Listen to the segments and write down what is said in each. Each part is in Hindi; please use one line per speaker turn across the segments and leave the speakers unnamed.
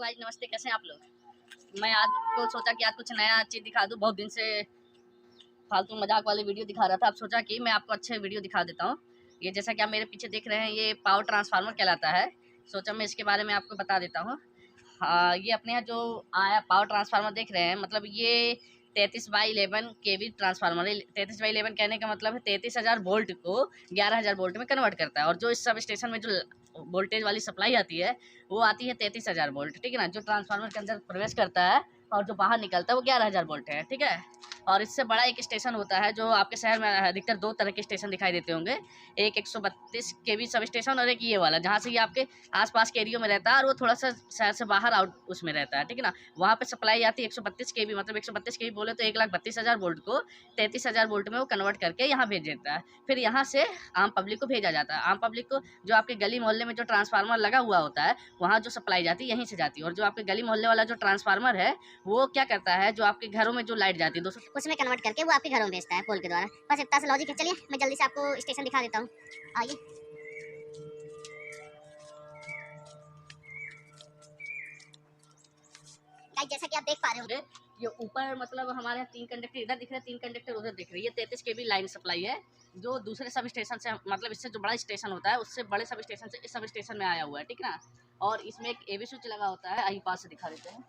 गाइस, नमस्ते। कैसे हैं आप लोग। मैं आज को सोचा कि आज कुछ नया चीज़ दिखा दूं। बहुत दिन से फालतू मजाक वाली वीडियो दिखा रहा था। अब सोचा कि मैं आपको अच्छे वीडियो दिखा देता हूं। ये जैसा कि आप मेरे पीछे देख रहे हैं, ये पावर ट्रांसफार्मर कहलाता है। सोचा मैं इसके बारे में आपको बता देता हूँ। हाँ, ये अपने यहाँ जो आया पावर ट्रांसफार्मर देख रहे हैं, मतलब ये 33/11 केवी ट्रांसफार्मर है। 33/11 कहने का मतलब है 33,000 वोल्ट को 11,000 वोल्ट में कन्वर्ट करता है। और जो इस सब स्टेशन में जो वोल्टेज वाली सप्लाई आती है वो आती है 33,000 वोल्ट, ठीक है ना। जो ट्रांसफार्मर के अंदर प्रवेश करता है और जो बाहर निकलता है वो 11,000 वोल्ट है, ठीक है। और इससे बड़ा एक स्टेशन होता है जो आपके शहर में अधिकतर दो तरह के स्टेशन दिखाई देते होंगे। एक 132 केवी सब स्टेशन और एक ये वाला, जहाँ से ये आपके आसपास के एरिया में रहता है और वो थोड़ा सा शहर से बाहर आउट उसमें रहता है, ठीक है ना। वहाँ पे सप्लाई आती है 132 केवी, मतलब 132 केवी बोले तो 1,32,000 वोल्ट को 33,000 वोल्ट में वो कन्वर्ट करके यहाँ भेज देता है। फिर यहाँ से आम पब्लिक को भेजा जाता है। आम पब्लिक को जो आपके गली मोहल्ले में जो ट्रांसफार्मर लगा हुआ होता है वहाँ जो सप्लाई जाती है यहीं से जाती है। और जो आपके गली मोहल्ले वाला जो ट्रांसफार्मर है वो क्या करता है, जो आपके घरों में जो लाइट जाती है दोस्तों,
उसमें कन्वर्ट करके वो आपके घरों में भेजता है पोल के द्वारा। बस इतना सा लॉजिक है। चलिए मैं जल्दी से आपको स्टेशन दिखा देता हूँ, आइए। गाइस, जैसा कि आप देख पा रहे होंगे,
ये ऊपर मतलब हमारे यहाँ 3 कंडक्टर इधर दिख रहे हैं, 3 कंडक्टर उधर दिख रहे हैं। ये 33 केवी लाइन सप्लाई है जो दूसरे सब स्टेशन से, मतलब इससे जो बड़ा स्टेशन होता है उससे बड़े सब स्टेशन से इस सब स्टेशन में आया हुआ है, ठीक है ना। और इसमें एक एवी स्विच लगा होता है। आइए पास से दिखा देते हैं।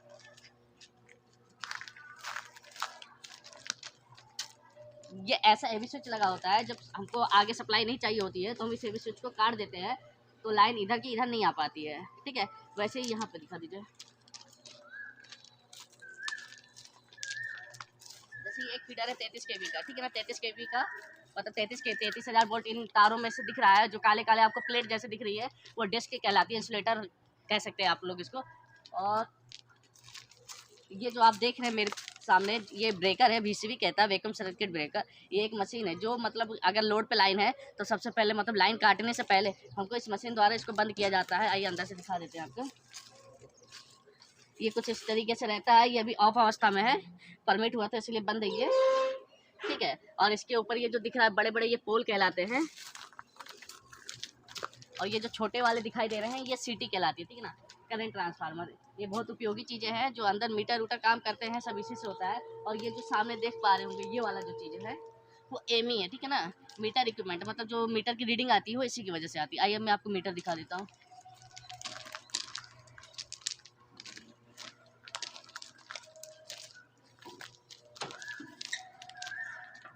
ये ऐसा एवी स्विच लगा होता है, जब हमको आगे सप्लाई नहीं चाहिए होती है तो हम इस एवी स्विच को काट देते हैं तो लाइन इधर की इधर नहीं आ पाती है, ठीक है। वैसे ही यहाँ पे दिखा दीजिए। जैसे ये एक फीडर है 33 केवी का, ठीक है ना। 33 केवी का मतलब 33,000 वोल्ट इन तारों में से दिख रहा है। जो काले काले आपको प्लेट जैसे दिख रही है वो डिस्क कहलाती है, इंसुलेटर कह सकते हैं आप लोग इसको। और ये जो आप देख रहे हैं मेरे सामने, ये ब्रेकर है, वीसीबी कहता है, वैक्यूम सर्किट ब्रेकर। ये एक मशीन है जो मतलब अगर लोड पे लाइन है तो सबसे पहले मतलब लाइन काटने से पहले हमको इस मशीन द्वारा इसको बंद किया जाता है। आइए अंदर से दिखा देते हैं आपको। ये कुछ इस तरीके से रहता है। ये अभी ऑफ अवस्था में है, परमिट हुआ था इसलिए बंद है ये, ठीक है। और इसके ऊपर ये जो दिख रहा है बड़े बड़े ये पोल कहलाते हैं। और ये जो छोटे वाले दिखाई दे रहे हैं ये सीटी कहलाती है, ठीक है ना, करंट ट्रांसफार्मर। ये बहुत उपयोगी चीज़ें हैं जो अंदर मीटर उटर काम करते हैं, सब इसी से होता है। और ये जो सामने देख पा रहे होंगे ये वाला जो चीज़ है वो एमी है, ठीक है ना। मीटर इक्विपमेंट मतलब जो मीटर की रीडिंग आती है वो इसी की वजह से आती है। आइए मैं आपको मीटर दिखा देता हूँ।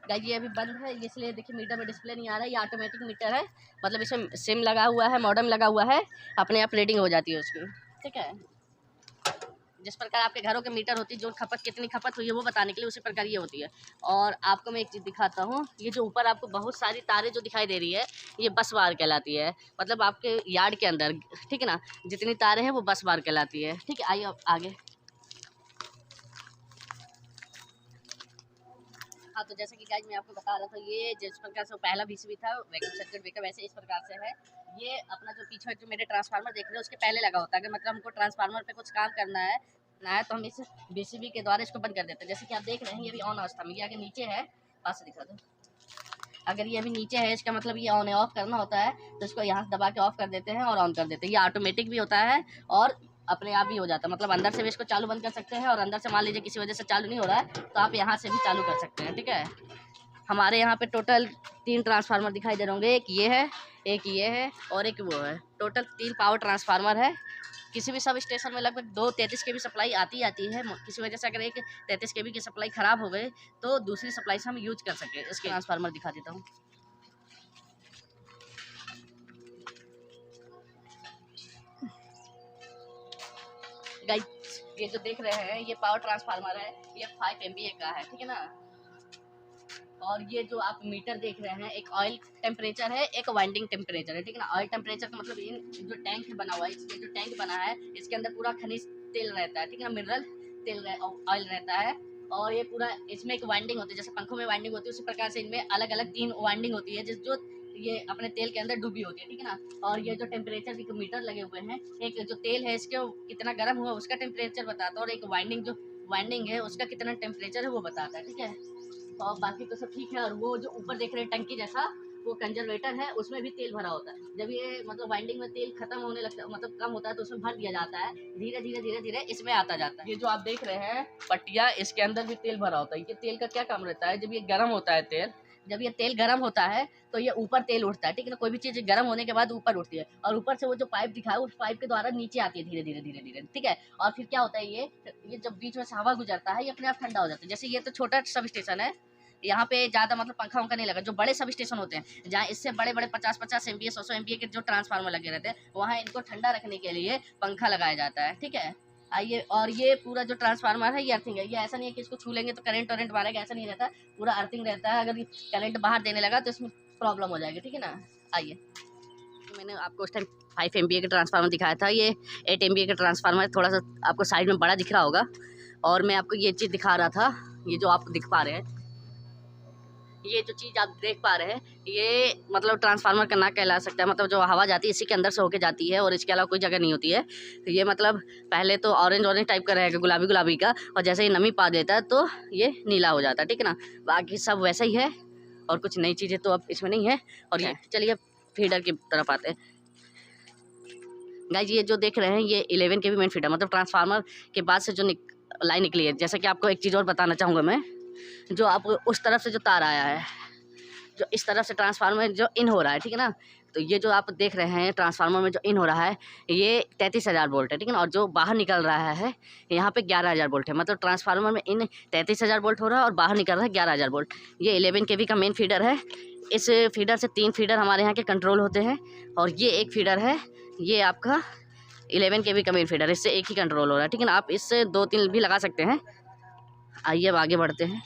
गाइस, ये अभी बंद है इसलिए देखिए मीटर में डिस्प्ले नहीं आ रहा है। ये ऑटोमेटिक मीटर है, मतलब इसमें सिम लगा हुआ है, मॉडेम लगा हुआ है, अपने आप रीडिंग हो जाती है उसकी, ठीक है। जिस प्रकार आपके घरों के मीटर होती है, जो खपत कितनी खपत हुई है वो बताने के लिए, उसी प्रकार ये होती है। और आपको मैं एक चीज़ दिखाता हूँ। ये जो ऊपर आपको बहुत सारी तारें जो दिखाई दे रही है ये बस बार कहलाती है। मतलब आपके यार्ड के अंदर, ठीक है ना, जितनी तारें हैं वो बस बार कहलाती है, ठीक है। आइए आगे। हाँ, तो जैसे कि गाइस मैं आपको बता रहा था, ये जिस प्रकार से पहला वीसीबी था वैक्यूम सर्किट ब्रेकर, वैसे इस प्रकार से है। ये अपना जो पीछे जो मेरे ट्रांसफार्मर देख रहे हैं उसके पहले लगा होता है। अगर मतलब हमको ट्रांसफार्मर पे कुछ काम करना है तो हम इस वीसीबी के द्वारा इसको बंद कर देते हैं। जैसे कि आप देख रहे हैं ये अभी ऑन अवस्था में, ये आगे नीचे है, पास से दिखा दो। अगर ये अभी नीचे है इसका मतलब ये ऑन ऑफ करना होता है, तो इसको यहाँ से दबा के ऑफ कर देते हैं और ऑन कर देते हैं। ये ऑटोमेटिक भी होता है और अपने आप भी हो जाता है। मतलब अंदर से भी इसको चालू बंद कर सकते हैं और अंदर से मान लीजिए किसी वजह से चालू नहीं हो रहा है तो आप यहाँ से भी चालू कर सकते हैं, ठीक है। हमारे यहाँ पे टोटल 3 ट्रांसफार्मर दिखाई दे रहे होंगे। एक ये है, एक ये है और एक वो है। टोटल 3 पावर ट्रांसफार्मर है। किसी भी सब स्टेशन में लगभग 2 33 केवी सप्लाई आती है। किसी वजह से अगर एक 33 केवी की सप्लाई ख़राब हो गई तो दूसरी सप्लाई से हम यूज कर सकें। इसके ट्रांसफार्मर दिखा देता हूँ। गाइस, ये जो देख रहे हैं ये पावर ट्रांसफार्मर है, ये 5 MVA का है, ठीक है ना। और ये जो आप मीटर देख रहे हैं एक ऑयल टेम्परेचर है, एक वाइंडिंग टेम्परेचर है, ठीक है ना। ऑयल टेम्परेचर का मतलब इन जो टैंक बना हुआ है, इसके जो टैंक बना है इसके अंदर पूरा खनिज तेल रहता है, ठीक है ना, मिनरल तेल ऑयल रहता है। और ये पूरा इसमें एक वाइंडिंग होती है, जैसे पंखों में वाइंडिंग होती है उसी प्रकार से इनमें अलग अलग 3 वाइंडिंग होती है, जिस जो ये अपने तेल के अंदर डूबी होती है, ठीक है ना। और ये जो टेम्परेचर के मीटर लगे हुए हैं, एक जो तेल है इसके कितना गर्म हुआ उसका टेम्परेचर बताता है और एक वाइंडिंग है उसका कितना टेम्परेचर है वो बताता है, ठीक है। और बाकी तो सब ठीक है। और वो जो ऊपर देख रहे हैं टंकी जैसा, वो कंजर्वेटर है, उसमें भी तेल भरा होता है। जब ये मतलब वाइंडिंग में तेल खत्म होने लगता है, मतलब कम होता है, तो उसमें भर दिया जाता है। धीरे धीरे धीरे धीरे इसमें आता जाता है। ये जो आप देख रहे हैं पट्टियाँ, इसके अंदर भी तेल भरा होता है। ये तेल का क्या काम रहता है, जब ये गर्म होता है तेल, जब ये तेल गर्म होता है तो ये ऊपर तेल उठता है, ठीक है ना। कोई भी चीज़ गर्म होने के बाद ऊपर उठती है, और ऊपर से वो जो पाइप दिखा है उस पाइप के द्वारा नीचे आती है धीरे धीरे धीरे धीरे, ठीक है। और फिर क्या होता है, ये जब बीच में से हवा गुजरता है, ये अपने आप ठंडा हो जाता है। जैसे ये तो छोटा सब स्टेशन है, यहाँ पे ज़्यादा मतलब पंखा उनका नहीं लगा। जो बड़े सब स्टेशन होते हैं, जहाँ इससे बड़े बड़े 50-50 MVA 100 MVA के जो ट्रांसफार्मर लगे रहते हैं, वहाँ इनको ठंडा रखने के लिए पंखा लगाया जाता है, ठीक है। आइए, और ये पूरा जो ट्रांसफार्मर है ये अर्थिंग है। ये ऐसा नहीं है कि इसको छू लेंगे तो करंट मारेगा, ऐसा नहीं रहता, पूरा अर्थिंग रहता है। अगर करंट बाहर देने लगा तो इसमें प्रॉब्लम हो जाएगी, ठीक है ना। आइए, तो मैंने आपको उस टाइम 5 MVA का ट्रांसफार्मर दिखाया था, ये 8 MVA का ट्रांसफार्मर थोड़ा सा आपको साइड में बड़ा दिख रहा होगा। और मैं आपको ये चीज़ दिखा रहा था, ये जो आप दिख पा रहे हैं, ये जो चीज़ आप देख पा रहे हैं, ये मतलब ट्रांसफार्मर का नाक कहला सकता है। मतलब जो हवा जाती है इसी के अंदर से होके जाती है, और इसके अलावा कोई जगह नहीं होती है। तो ये मतलब पहले तो ऑरेंज टाइप का रहेगा, गुलाबी का, और जैसे ही नमी पा देता है तो ये नीला हो जाता है, ठीक है ना। बाकी सब वैसा ही है, और कुछ नई चीज़ें तो अब इसमें नहीं है। और ये चलिए फीडर की तरफ आते हैं। गाइस, ये जो देख रहे हैं ये 11 kV मेन फीडर, मतलब ट्रांसफार्मर के बाद से जो लाइन निकली है। जैसा कि आपको एक चीज़ और बताना चाहूँगा मैं, जो आप उस तरफ से जो तार आया है, जो इस तरफ से ट्रांसफार्मर जो इन हो रहा है, ठीक है ना। तो ये जो आप देख रहे हैं ट्रांसफार्मर में जो इन हो रहा है, ये 33,000 वोल्ट है, ठीक है ना। और जो बाहर निकल रहा है यहाँ पे 11,000 वोल्ट है। मतलब ट्रांसफार्मर में इन 33,000 वोल्ट हो रहा है और बाहर निकल रहा है 11,000 वोल्ट। ये 11 kV का मेन फीडर है। इस फीडर से 3 फीडर हमारे यहाँ के कंट्रोल होते हैं, और ये एक फीडर है, ये आपका 11 kV का मेन फीडर, इससे एक ही कंट्रोल हो रहा है, ठीक है ना। आप इससे 2-3 भी लगा सकते हैं। आइए अब आगे बढ़ते हैं।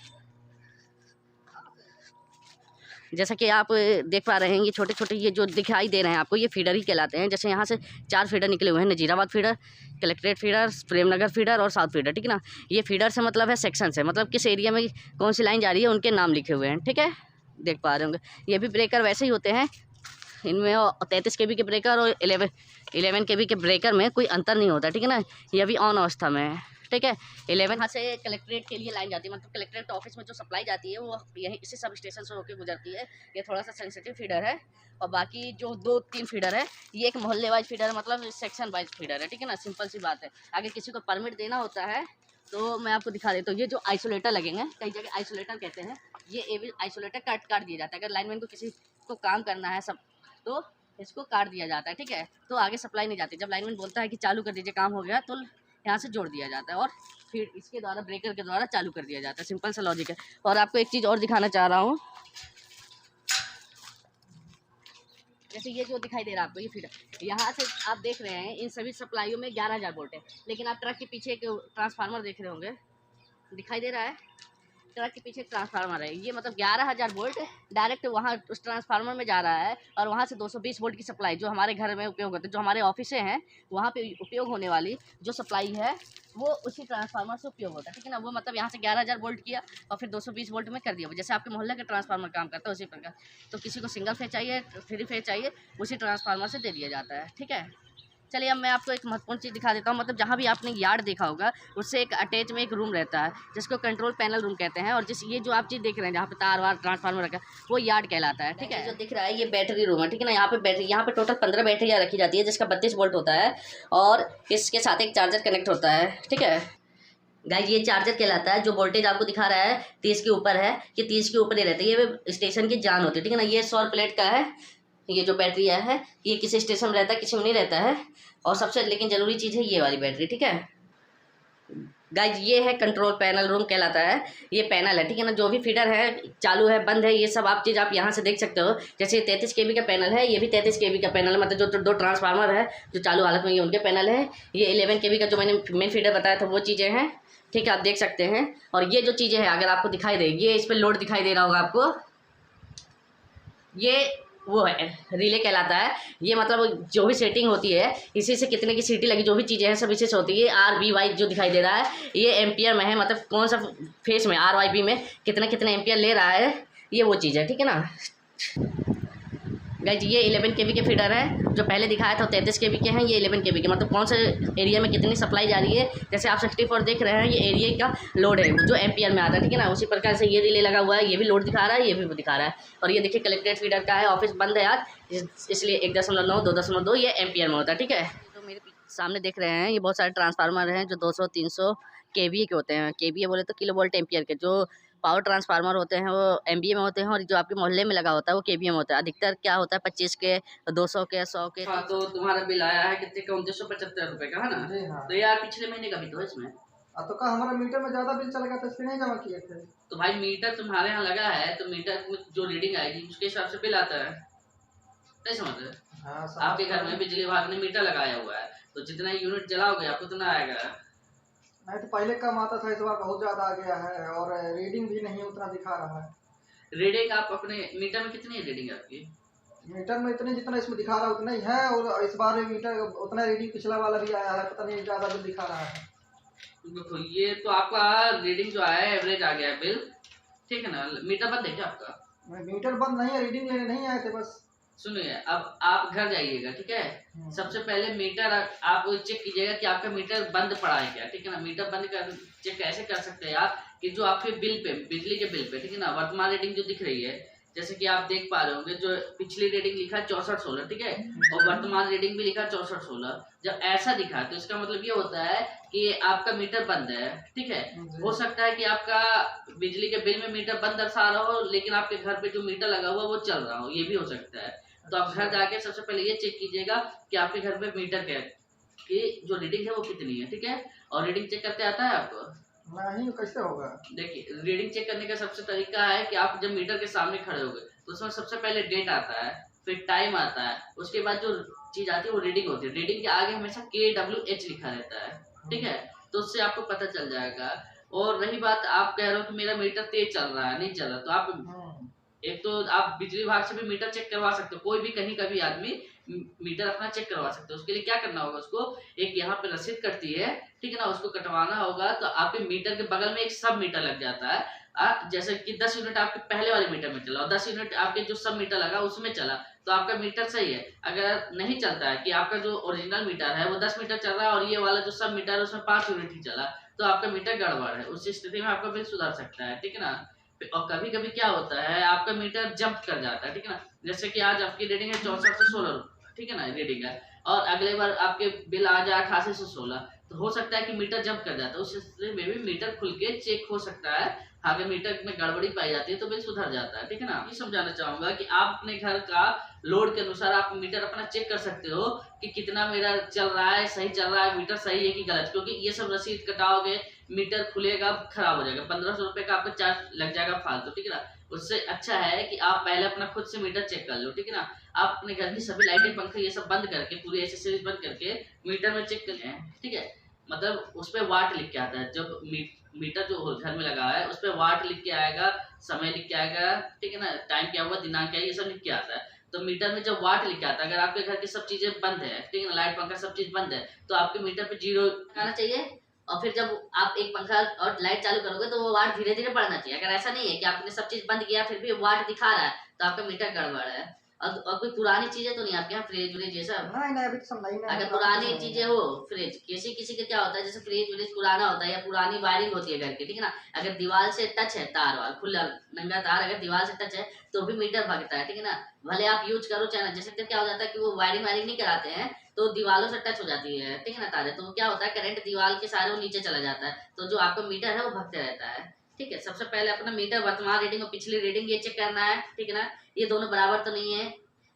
जैसा कि आप देख पा रहे हैं, ये छोटे छोटे ये जो दिखाई दे रहे हैं आपको, ये फीडर ही कहलाते हैं। जैसे यहाँ से 4 फीडर निकले हुए हैं, Nazirabad feeder, collectorate feeder, Premnagar feeder और साउथ फीडर, ठीक है ना। ये फीडर से मतलब है सेक्शन से, मतलब किस एरिया में कौन सी लाइन जा रही है उनके नाम लिखे हुए हैं, ठीक है। देख पा रहे होंगे, ये भी ब्रेकर वैसे ही होते हैं। इनमें 33 kV के ब्रेकर और 11 kV के ब्रेकर में कोई अंतर नहीं होता, ठीक है ना। ये अभी ऑन अवस्था में है, ठीक है। 11 यहाँ से कलेक्ट्रेट के लिए लाइन जाती है, मतलब कलेक्ट्रेट ऑफिस में जो सप्लाई जाती है वो यही इसी सब स्टेशन से होकर गुजरती है। ये थोड़ा सा सेंसिटिव फीडर है। और बाकी जो 2-3 फीडर है, ये एक मोहल्ले वाइज फीडर है, मतलब सेक्शन वाइज फीडर है, ठीक है ना। सिंपल सी बात है। अगर किसी को परमिट देना होता है तो मैं आपको दिखा देता हूँ। ये जो आइसोलेटर लगेंगे, कई जगह आइसोलेटर कहते हैं, ये आइसोलेटर काट दिया जाता है। अगर लाइनमैन को किसी को काम करना है सब, तो इसको काट दिया जाता है, ठीक है। तो आगे सप्लाई नहीं जाती। जब लाइनमैन बोलता है कि चालू कर दीजिए, काम हो गया, तो यहाँ से जोड़ दिया जाता है और फिर इसके द्वारा ब्रेकर के द्वारा चालू कर दिया जाता है। सिंपल सा लॉजिक है। और आपको एक चीज़ और दिखाना चाह रहा हूँ, जैसे ये जो दिखाई दे रहा है आपको, ये फीडर, यहाँ से आप देख रहे हैं इन सभी सप्लाइयों में 11,000 वोल्ट है। लेकिन आप ट्रक के पीछे एक ट्रांसफार्मर देख रहे होंगे, दिखाई दे रहा है, ट्रक के पीछे ट्रांसफार्मर है। ये मतलब 11,000 वोल्ट डायरेक्ट वहाँ उस ट्रांसफार्मर में जा रहा है, और वहाँ से 220 वोल्ट की सप्लाई जो हमारे घर में उपयोग होती है, जो हमारे ऑफिसें हैं वहाँ पे उपयोग होने वाली जो सप्लाई है, वो उसी ट्रांसफार्मर से उपयोग होता है, ठीक है ना। वो मतलब यहाँ से 11,000 वोल्ट किया और फिर 220 वोल्ट में कर दिया। जैसे आपके मोहल्ले का ट्रांसफार्मर काम करता है उसी प्रकार। तो किसी को सिंगल फेज चाहिए, 3 फेज चाहिए, उसी ट्रांसफार्मर से दे दिया जाता है, ठीक है। चलिए अब मैं आपको एक महत्वपूर्ण चीज़ दिखा देता हूँ। मतलब जहाँ भी आपने यार्ड देखा होगा, उससे एक अटैच में एक रूम रहता है जिसको कंट्रोल पैनल रूम कहते हैं। और ये जो आप चीज़ देख रहे हैं जहाँ पे तार वार ट्रांसफार्मर रखा है, वो यार्ड कहलाता है, ठीक है। जो दिख रहा है ये बैटरी रूम है, ठीक है ना। यहाँ पे टोटल 15 बैटरियाँ रखी जाती है, जिसका 32 वोल्ट होता है, और इसके साथ एक चार्जर कनेक्ट होता है, ठीक है। गाइस, ये चार्जर कहलाता है। जो वोल्टेज आपको दिखा रहा है 30 के ऊपर है, ये 30 के ऊपर ही रहता है। ये स्टेशन की जान होती है, ठीक है ना। ये सौर प्लेट का है, ये जो बैटरी है ये किसी स्टेशन में रहता है, किसी में नहीं रहता है। और सबसे लेकिन ज़रूरी चीज़ है ये वाली बैटरी, ठीक है। गाइस, ये है कंट्रोल पैनल रूम कहलाता है। ये पैनल है, ठीक है ना। जो भी फीडर है, चालू है, बंद है, ये सब आप चीज़ आप यहाँ से देख सकते हो। जैसे 33 kV का पैनल है, ये भी 33 kV का पैनल है। मतलब जो 2 ट्रांसफार्मर है जो चालू हालत में, ये उनके पैनल है। ये 11 kV का जो मैंने मेन फीडर बताया था वो चीज़ें हैं, ठीक है, आप देख सकते हैं। और ये जो चीज़ें हैं अगर आपको दिखाई दे, ये इस पर लोड दिखाई दे रहा होगा आपको, ये वो है रिले कहलाता है। ये मतलब जो भी सेटिंग होती है इसी से कितने की सीटी लगी, जो भी चीज़ें हैं सब इसी से होती है। RVY जो दिखाई दे रहा है ये एम्पियर में है, मतलब कौन सा फेस में RYB में कितने एम्पियर ले रहा है, ये वो चीज़ है, ठीक है ना। गाइज ये 11 kV के फीडर है, जो पहले दिखाया था 33 kV के हैं, ये 11 kV के। मतलब कौन से एरिया में कितनी सप्लाई जा रही है, जैसे आप 64 देख रहे हैं, ये एरिया का लोड है जो एम्पियर में आता है, ठीक है ना। उसी प्रकार से ये रिले लगा हुआ है, ये भी लोड दिखा रहा है, ये भी दिखा रहा है। और ये देखिए कलेक्ट्रेट फीडर का है, ऑफिस बंद है आज, इसलिए 1.9 2.2 ये एम्पियर में होता है, ठीक है। तो मेरे सामने देख रहे हैं ये बहुत सारे ट्रांसफार्मर हैं जो 200 300 kVA के होते हैं। kVA बोले तो किलो वोल्ट एम्पियर के। जो पावर ट्रांसफार्मर होते हैं वो MVA में होते हैं, और जो आपके मोहल्ले में लगा होता है वो kVA में होता है। अधिकतर क्या होता है 25 के, 200 के, 100 के। हाँ, तो तुम्हारा बिल आया है कितने का? 2975 रुपये का, है ना?
जी हाँ।
तो यार पिछले महीने का भी तो इसमें
तो का हमारा मीटर में ज्यादा बिल चला गया था, इसलिए नहीं जमा किए थे।
तो भाई मीटर तुम्हारे यहाँ लगा है तो मीटर में जो रीडिंग आएगी उसके हिसाब से बिल आता है, नहीं समझ रहे?
हाँ,
आपके घर में बिजली विभाग ने मीटर लगाया हुआ है, तो जितना यूनिट जलाओगे आपको उतना आएगा।
नहीं तो पहले कम आता था, इस बार बहुत ज्यादा आ गया है, और रीडिंग भी नहीं उतना दिखा रहा है।
रीडिंग आप अपने मीटर में कितनी है रीडिंग आपकी?
मीटर में इतने जितना इसमें दिखा रहा है उतना ही है, और इस बार मीटर उतना रीडिंग पिछला वाला भी आया है, पता नहीं ज्यादा बिल दिखा रहा है।
देखो ये तो आपका रीडिंग जो आया है एवरेज आ गया है बिल, ठीक है ना। मीटर बंद है क्या आपका?
मीटर बंद नहीं है, रीडिंग लेने नहीं आए थे बस।
सुनिए, अब आप घर जाइएगा, ठीक है। सबसे पहले मीटर आप चेक कीजिएगा कि आपका मीटर बंद पड़ा है क्या, ठीक है ना। मीटर बंद कर चेक कैसे कर सकते हैं आप, कि जो आपके बिल पे, बिजली के बिल पे, ठीक है ना, वर्तमान रीडिंग जो दिख रही है, जैसे कि आप देख पा रहे होंगे जो पिछली रीडिंग लिखा है 6416, ठीक है, और वर्तमान रीडिंग भी लिखा है 6416। जब ऐसा दिखा तो इसका मतलब ये होता है कि आपका मीटर बंद है, ठीक है। हो सकता है कि आपका बिजली के बिल में मीटर बंद दर्शा रहा हो, लेकिन आपके घर पे जो मीटर लगा हुआ वो चल रहा हो, ये भी हो सकता है। तो आप घर जाके सबसे पहले ये चेक कीजिएगा कि आपके घर पे मीटर क्या कि जो रीडिंग है वो कितनी है, ठीक है। और रीडिंग चेक करते आता है आपको?
नहीं, कैसे होगा?
देखिए रीडिंग चेक करने का सबसे तरीका है कि आप जब मीटर के सामने खड़े होगे तो उसमें सबसे पहले डेट आता है, फिर टाइम आता है, उसके बाद जो चीज आती है वो रीडिंग होती है। रीडिंग के आगे हमेशा KWH लिखा रहता है, ठीक है, तो उससे आपको पता चल जाएगा। और रही बात, आप कह रहे हो कि मेरा मीटर तेज चल रहा है, नहीं चल रहा, तो आप एक तो आप बिजली विभाग से भी मीटर चेक करवा सकते हो। कोई भी कहीं का भी आदमी मीटर अपना चेक करवा सकते हो। उसके लिए क्या करना होगा, उसको एक यहाँ पे रसीद कटती है, ठीक है ना, उसको कटवाना होगा। तो आपके मीटर के बगल में एक सब मीटर लग जाता है, जैसे कि 10 यूनिट आपके पहले वाले मीटर में चला और 10 यूनिट आपके जो सब मीटर लगा उसमें चला, तो आपका मीटर सही है। अगर नहीं चलता है कि आपका जो ओरिजिनल मीटर है वो 10 मीटर चल रहा है और ये वाला जो सब मीटर है उसमें 5 यूनिट ही चला, तो आपका मीटर गड़बड़ है। उस स्थिति में आपका बिल सुधर सकता है, ठीक है ना। और कभी कभी क्या होता है आपका मीटर जंप कर जाता है, ठीक है ना। जैसे कि आज आपकी रीडिंग है 64 से 16, ठीक है ना, रीडिंग है, और अगले बार आपके बिल आ जाए 88 से 16, तो हो सकता है कि मीटर जंप कर जाता है। उस स्थिति में भी मीटर खुल के चेक हो सकता है। अगर मीटर में गड़बड़ी पाई जाती है तो बिल सुधर जाता है, ठीक है ना। ये समझाना चाहूंगा कि आप अपने घर का लोड के अनुसार आप मीटर अपना चेक कर सकते हो कि कितना मेरा चल रहा है, सही चल रहा है, मीटर सही है कि गलत। क्योंकि ये सब रसीद कटाओगे, मीटर खुलेगा, खराब हो जाएगा, 1500 रुपए का आपका चार्ज लग जाएगा फालतू, ठीक है ना। उससे अच्छा है कि आप पहले अपना खुद से मीटर चेक कर लो, ठीक है ना। आप अपने घर की सभी लाइटें, पंखे ये सब बंद करके, पूरी एसेसरीज बंद करके मीटर में चेक कर लें, ठीक है। मतलब उस पर वाट लिख के आता है, जब मीटर जो घर में लगा है उस पर वाट लिख के आएगा, समय लिख के आएगा, ठीक है ना, टाइम क्या हुआ, दिनांक क्या है, ये सब लिख के आता है। तो मीटर में जब वाट लिख के आता है, अगर आपके घर की सब चीजें बंद है, ठीक है ना, लाइट पंखा सब चीज बंद है, तो आपके मीटर पे 0 आना चाहिए। और फिर जब आप एक पंखा और लाइट चालू करोगे तो वो वाट धीरे धीरे बढ़ना चाहिए। अगर ऐसा नहीं है कि आपने सब चीज बंद किया फिर भी वाट दिखा रहा है, तो आपका मीटर गड़बड़ है। और कोई पुरानी चीजें तो नहीं आपके यहाँ, फ्रिज व्रिज ये सब?
नहीं, अभी तो समझाई नहीं।
अगर पुरानी चीजें हो, फ्रिज, किसी किसी का क्या होता है, जैसे फ्रिज व्रिज पुराना होता है या पुरानी वायरिंग होती है घर की, ठीक है ना, अगर दीवार से टच है, तार वार खुला नंगा तार अगर दीवार से टच है तो भी मीटर भागता है, ठीक है ना। भले आप यूज करो चाहे, जैसे क्या हो जाता है कि वो वायरिंग नहीं कराते हैं तो दीवारों से टच हो जाती है, ठीक है ना, तारे, तो क्या होता है करंट दीवार के सारे वो नीचे चला जाता है, तो जो आपका मीटर है वो भगते रहता है, ठीक है। सबसे पहले अपना मीटर वर्तमान रीडिंग और पिछली रीडिंग ये चेक करना है, ठीक है ना। ये दोनों बराबर तो नहीं है,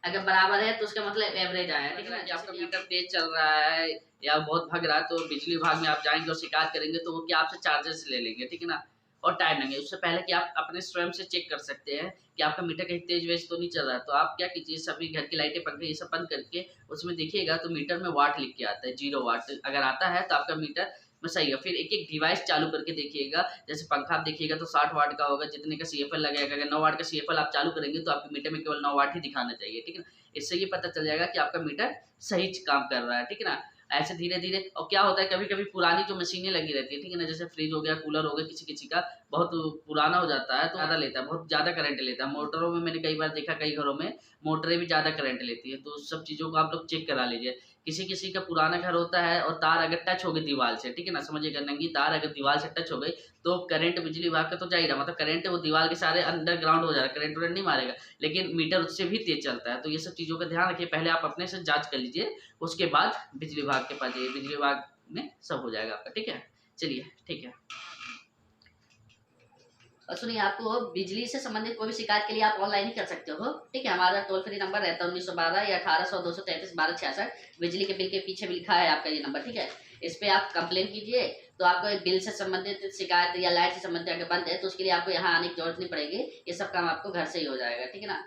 अगर बराबर है तो उसका मतलब एवरेज आया है, ठीक है ना। आपका मीटर तेज चल रहा है या बहुत भग रहा है तो बिजली विभाग में आप जाएंगे और शिकायत करेंगे तो वो क्या आपसे चार्जेस ले लेंगे, ठीक है ना, और टाइम लेंगे। उससे पहले कि आप अपने स्वयं से चेक कर सकते हैं कि आपका मीटर कहीं तेज वेज तो नहीं चल रहा है, तो आप क्या कीजिए, सभी घर की लाइटें पंखे ये सब बंद करके उसमें देखिएगा तो मीटर में वाट लिख के आता है, 0 वाट अगर आता है तो आपका मीटर में सही है। फिर एक एक डिवाइस चालू करके देखिएगा, जैसे पंखा आप देखिएगा तो 60 वाट का होगा, जितने का CFL लगेगा। अगर 9 वाट का CFL आप चालू करेंगे तो आपके मीटर में केवल 9 वाट ही दिखाना चाहिए, ठीक है ना। इससे ये पता चल जाएगा कि आपका मीटर सही काम कर रहा है, ठीक है ना। ऐसे धीरे धीरे। और क्या होता है, कभी कभी पुरानी जो मशीनें लगी रहती है, ठीक है ना, जैसे फ्रिज हो गया, कूलर हो गया, किसी किसी का बहुत पुराना हो जाता है तो ज़्यादा लेता है, बहुत ज़्यादा करंट लेता है। मोटरों में मैंने कई बार देखा, कई घरों में मोटरें भी ज़्यादा करंट लेती है, तो सब चीज़ों को आप लोग चेक करा लीजिए। किसी किसी का पुराना घर होता है और तार अगर टच हो गई दीवार से, ठीक है ना, समझिएगा, नंगी तार अगर दीवार से टच हो गई तो करंट बिजली विभाग का तो जा ही रहा, मतलब करंट वो दीवार के सारे अंडरग्राउंड हो जा रहा है, करंट नहीं मारेगा, लेकिन मीटर उससे भी तेज चलता है। तो ये सब चीज़ों का ध्यान रखिए, पहले आप अपने से जांच कर लीजिए, उसके बाद बिजली विभाग के पास जाइए, बिजली विभाग में सब हो जाएगा आपका, ठीक है। चलिए ठीक है। और सुनिए, आपको बिजली से संबंधित कोई भी शिकायत के लिए आप ऑनलाइन ही कर सकते हो, ठीक है। हमारा टोल फ्री नंबर रहता है 1912 या 1800-233-1266। बिजली के बिल के पीछे भी लिखा है आपका ये नंबर, ठीक है। इस पे आप कंप्लेन कीजिए, तो आपको बिल से संबंधित शिकायत या लाइट से संबंधित अगर बंद है तो उसके लिए आपको यहाँ आने की जरूरत नहीं पड़ेगी, ये सब काम आपको घर से ही हो जाएगा, ठीक है ना।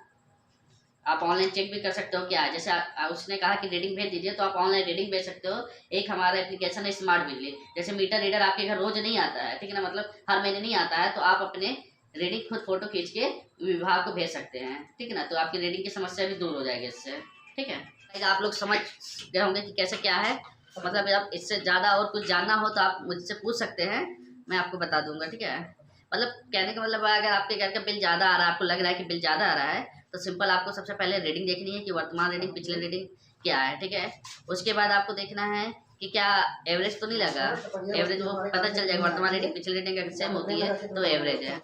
आप ऑनलाइन चेक भी कर सकते हो क्या है, जैसे उसने कहा कि रीडिंग भेज दीजिए, तो आप ऑनलाइन रीडिंग भेज सकते हो। एक हमारा एप्लीकेशन है स्मार्ट बिजली, जैसे मीटर रीडर आपके घर रोज नहीं आता है, ठीक है ना, मतलब हर महीने नहीं आता है, तो आप अपने रीडिंग खुद फोटो खींच के विभाग को भेज सकते हैं, ठीक है ना। तो आपकी रीडिंग की समस्या भी दूर हो जाएगी इससे, ठीक है। आप लोग समझ गए होंगे कि कैसे क्या है, मतलब आप इससे ज़्यादा और कुछ जानना हो तो आप मुझसे पूछ सकते हैं, मैं आपको बता दूंगा, ठीक है। मतलब कहने का मतलब अगर आपके घर का बिल ज़्यादा आ रहा है, आपको लग रहा है कि बिल ज़्यादा आ रहा है, तो सिंपल आपको सबसे पहले रीडिंग देखनी है कि वर्तमान रीडिंग पिछले रीडिंग क्या है, ठीक है। उसके बाद आपको देखना है कि क्या एवरेज तो नहीं लगा, एवरेज वो पता चल जाएगा, वर्तमान रीडिंग पिछले रीडिंग अगर सेम होती है तो एवरेज है।